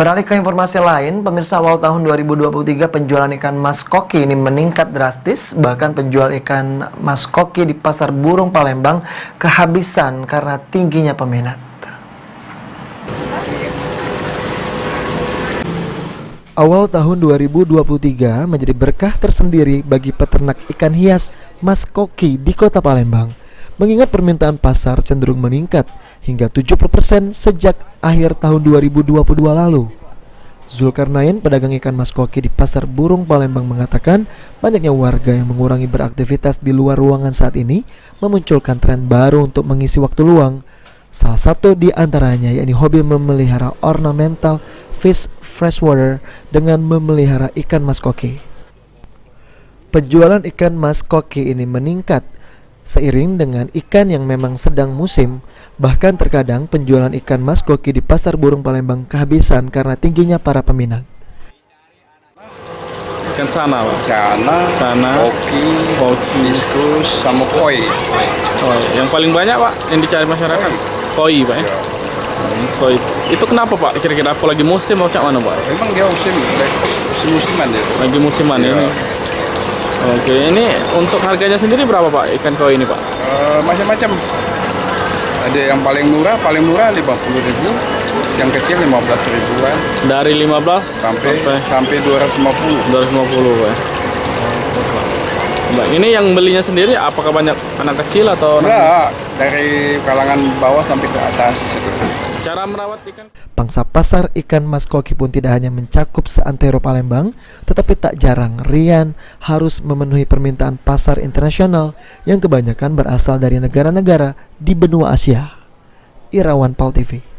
Beralih ke informasi lain, pemirsa, awal tahun 2023 penjualan ikan mas koki ini meningkat drastis. Bahkan penjual ikan mas koki di Pasar Burung Palembang kehabisan karena tingginya peminat. Awal tahun 2023 menjadi berkah tersendiri bagi peternak ikan hias mas koki di Kota Palembang. Mengingat permintaan pasar cenderung meningkat hingga 70% sejak akhir tahun 2022 lalu. Zulkarnain, pedagang ikan mas koki di Pasar Burung Palembang, mengatakan banyaknya warga yang mengurangi beraktivitas di luar ruangan saat ini memunculkan tren baru untuk mengisi waktu luang. Salah satu di antaranya yakni hobi memelihara ornamental fish freshwater dengan memelihara ikan mas koki. Penjualan ikan mas koki ini meningkat seiring dengan ikan yang memang sedang musim. Bahkan terkadang penjualan ikan mas koki di Pasar Burung Palembang kehabisan karena tingginya para peminat. Ikan sana, Pak? Sana, koki, diskus, sama koi. Oh, yang paling banyak, Pak, yang dicari masyarakat? Koi, Pak, ya? Koi. Itu kenapa, Pak? Kira-kira apa lagi musim mau cak mana, Pak? Memang dia musiman dia. Lagi musiman ya. Ini. Oke, ini untuk harganya sendiri berapa, Pak, ikan koi ini, Pak? Macam-macam. Ada yang paling murah 50.000, yang kecil 15.000-an. Dari 15 sampai 250. 250, Pak. Mbak, ini yang belinya sendiri apakah banyak anak kecil atau enggak, dari kalangan bawah sampai ke atas gitu. Cara merawat ikan. Pangsa pasar ikan mas koki pun tidak hanya mencakup seantero Palembang, tetapi tak jarang Rian harus memenuhi permintaan pasar internasional yang kebanyakan berasal dari negara-negara di benua Asia. Irawan Pal TV.